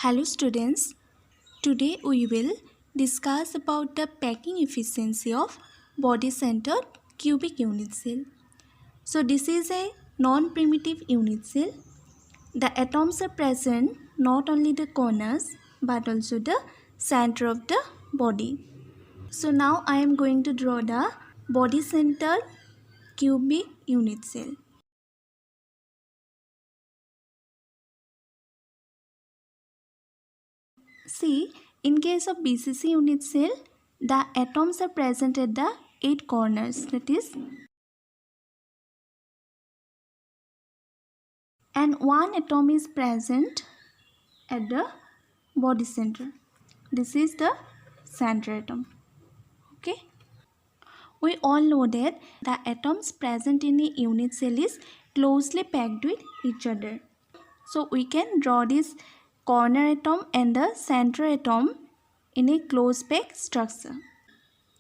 Hello students, today we will discuss about the packing efficiency of body-centered cubic unit cell. So this is a non-primitive unit cell. The atoms are present not only the corners but also the center of the body. So now I am going to draw the body-centered cubic unit cell. See, in case of BCC unit cell, the atoms are present at the 8 corners, that is, and one atom is present at the body center. This is the center atom. Okay. We all know that the atoms present in a unit cell is closely packed with each other. So we can draw this corner atom and the center atom in a close packed structure.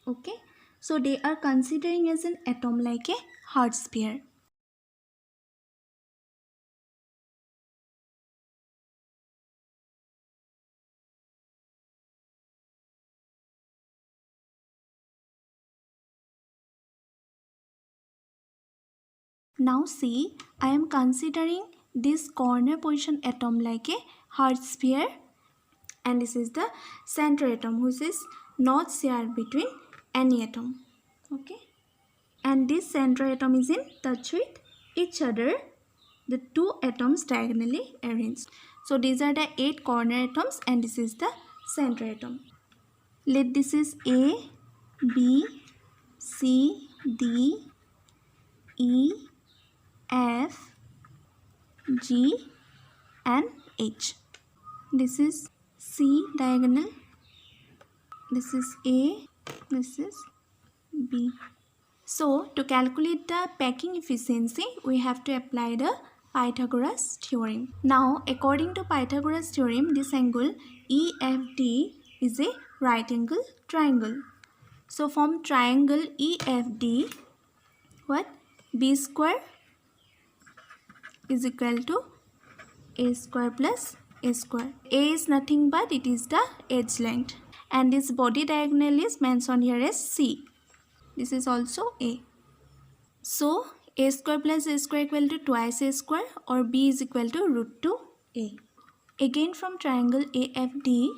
Okay, so they are considering as an atom like a hard sphere. Now see, I am considering this corner position atom like a hard sphere, and this is the center atom which is not shared between any atom. Okay, and this center atom is in touch with each other, the two atoms diagonally arranged. So these are the 8 corner atoms and this is the center atom. Let this is A, B, C, D, E, F, G and H. This is C diagonal, this is A, this is B. So to calculate the packing efficiency, we have to apply the Pythagoras theorem. Now according to Pythagoras theorem, this angle EFD is a right angle triangle. So from triangle EFD, what? B square is equal to A square plus A square. A is nothing but it is the edge length, and this body diagonal is mentioned here as C. This is also A. So A square plus A square equal to twice A square, or B is equal to root 2 A. Again from triangle AFD,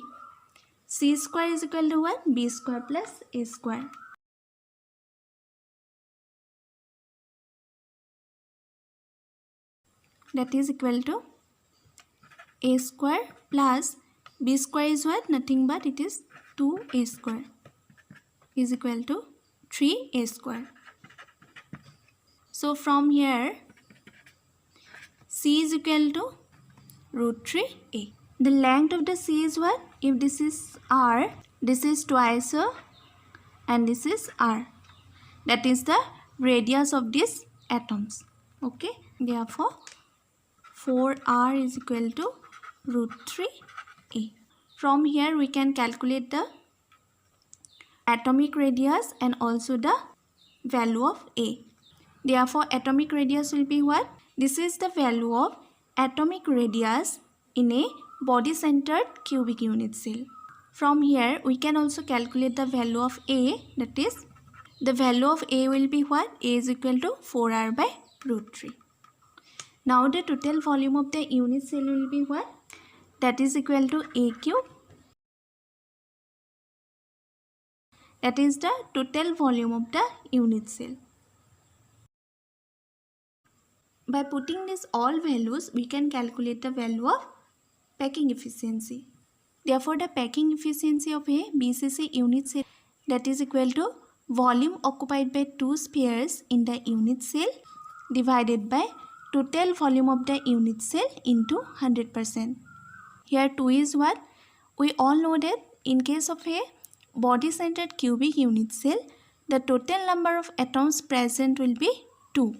C square is equal to what? B square plus A square. That is equal to A square plus B square is what? Nothing but it is 2A square is equal to 3A square. So from here C is equal to root 3A. The length of the C is what? If this is R, this is twice R and this is R. That is the radius of these atoms. Okay. Therefore 4R is equal to root 3A. From here we can calculate the atomic radius and also the value of A. Therefore atomic radius will be what? This is the value of atomic radius in a body-centered cubic unit cell. From here we can also calculate the value of A, that is the value of A will be what? A is equal to 4R by root 3. Now the total volume of the unit cell will be what? That is equal to A cube. That is the total volume of the unit cell. By putting these all values, we can calculate the value of packing efficiency. Therefore, the packing efficiency of a BCC unit cell, that is equal to volume occupied by 2 spheres in the unit cell divided by total volume of the unit cell into 100%. Here 2 is what? We all know that in case of a body-centered cubic unit cell, the total number of atoms present will be 2.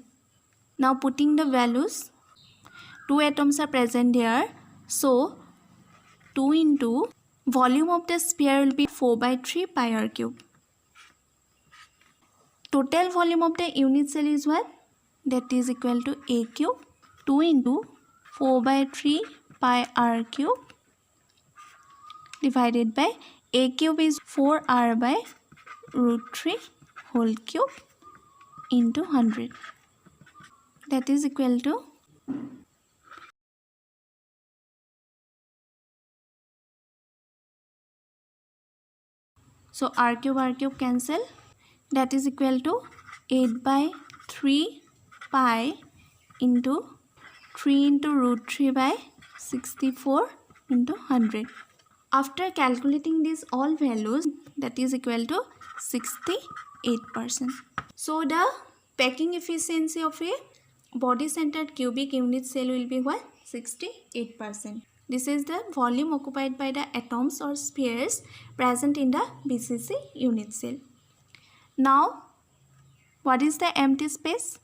Now putting the values, 2 atoms are present here. So 2 into volume of the sphere will be 4 by 3 pi r cube. Total volume of the unit cell is what? That is equal to A cube. 2 into 4 by 3 pi r cube divided by a cube is 4r by root 3 whole cube into 100. That is equal to so r cube cancel. That is equal to 8 by 3 pi into 3 into root 3 by 64 into 100. After calculating these all values, that is equal to 68%. So the packing efficiency of a body centered cubic unit cell will be what? 68%. This is the volume occupied by the atoms or spheres present in the BCC unit cell. Now, what is the empty space?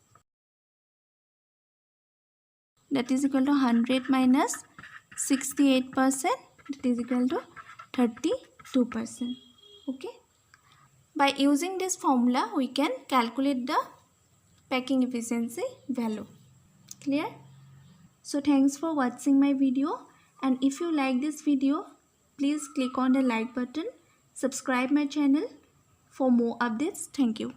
That is equal to 100 minus 68%. That is equal to 32%. Okay. By using this formula, we can calculate the packing efficiency value. Clear? So thanks for watching my video, and if you like this video, please click on the like button, subscribe my channel for more updates. Thank you.